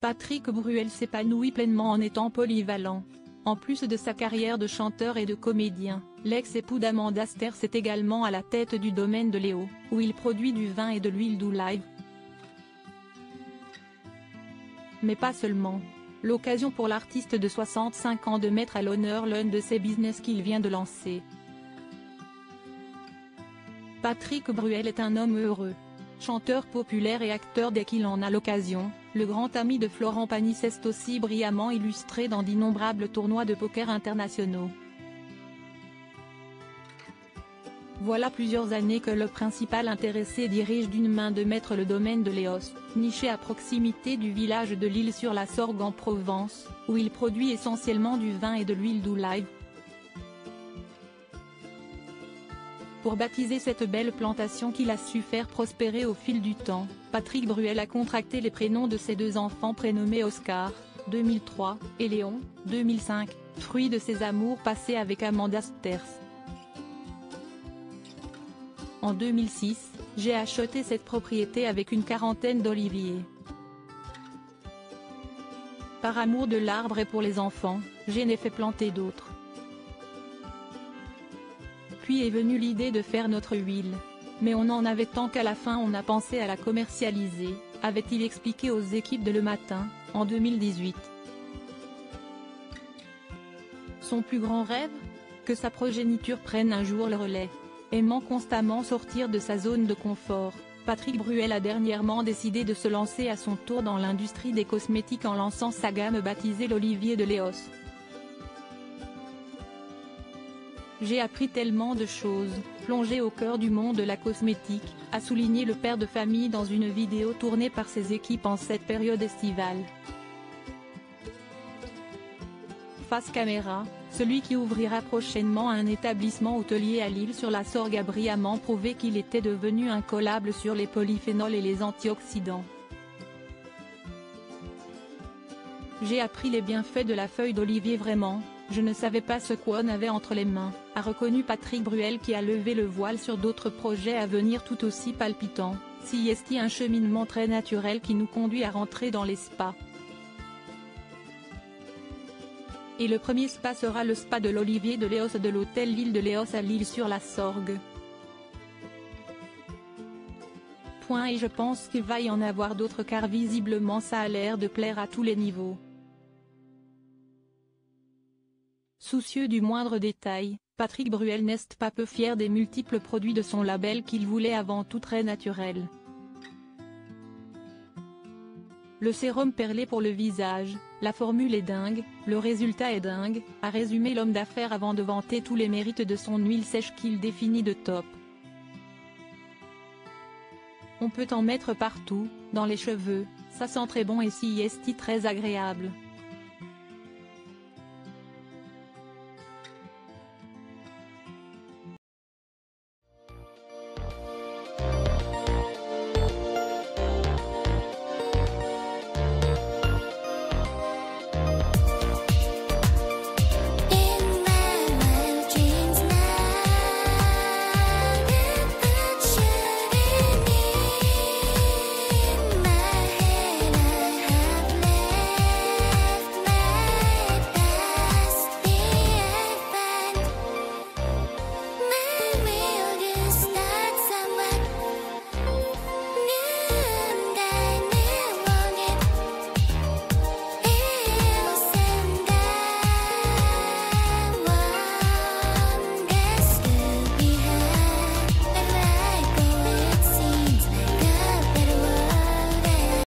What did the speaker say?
Patrick Bruel s'épanouit pleinement en étant polyvalent. En plus de sa carrière de chanteur et de comédien, l'ex-époux d'Amanda Sters est également à la tête du domaine de Léo, où il produit du vin et de l'huile d'olive. Mais pas seulement. L'occasion pour l'artiste de 65 ans de mettre à l'honneur l'un de ses business qu'il vient de lancer. Patrick Bruel est un homme heureux. Chanteur populaire et acteur dès qu'il en a l'occasion, le grand ami de Florent Pagny s'est aussi brillamment illustré dans d'innombrables tournois de poker internationaux. Voilà plusieurs années que le principal intéressé dirige d'une main de maître le domaine de Léos, niché à proximité du village de l'Isle-sur-la-Sorgue en Provence, où il produit essentiellement du vin et de l'huile d'olive. Pour baptiser cette belle plantation qu'il a su faire prospérer au fil du temps, Patrick Bruel a contracté les prénoms de ses deux enfants prénommés Oscar, 2003, et Léon, 2005, fruit de ses amours passés avec Amanda Sters. En 2006, j'ai acheté cette propriété avec une quarantaine d'oliviers. Par amour de l'arbre et pour les enfants, je n'ai fait planter d'autres. Puis est venue l'idée de faire notre huile. Mais on en avait tant qu'à la fin on a pensé à la commercialiser, avait-il expliqué aux équipes de Le Matin, en 2018. Son plus grand rêve ? Que sa progéniture prenne un jour le relais. Aimant constamment sortir de sa zone de confort, Patrick Bruel a dernièrement décidé de se lancer à son tour dans l'industrie des cosmétiques en lançant sa gamme baptisée l'Olivier de Léos. J'ai appris tellement de choses, plongé au cœur du monde de la cosmétique, a souligné le père de famille dans une vidéo tournée par ses équipes en cette période estivale. Face caméra, celui qui ouvrira prochainement un établissement hôtelier à l'Isle-sur-la-Sorgue a brillamment prouvé qu'il était devenu incollable sur les polyphénols et les antioxydants. J'ai appris les bienfaits de la feuille d'olivier vraiment, je ne savais pas ce qu'on avait entre les mains, a reconnu Patrick Bruel qui a levé le voile sur d'autres projets à venir tout aussi palpitants, si est un cheminement très naturel qui nous conduit à rentrer dans les spas. Et le premier spa sera le spa de l'Olivier de Léos de l'hôtel L'Île de Léos à l'Isle-sur-la-Sorgue. Et je pense qu'il va y en avoir d'autres car visiblement ça a l'air de plaire à tous les niveaux. Soucieux du moindre détail, Patrick Bruel n'est pas peu fier des multiples produits de son label qu'il voulait avant tout très naturels. Le sérum perlé pour le visage, la formule est dingue, le résultat est dingue, a résumé l'homme d'affaires avant de vanter tous les mérites de son huile sèche qu'il définit de top. On peut en mettre partout, dans les cheveux, ça sent très bon et si est très agréable.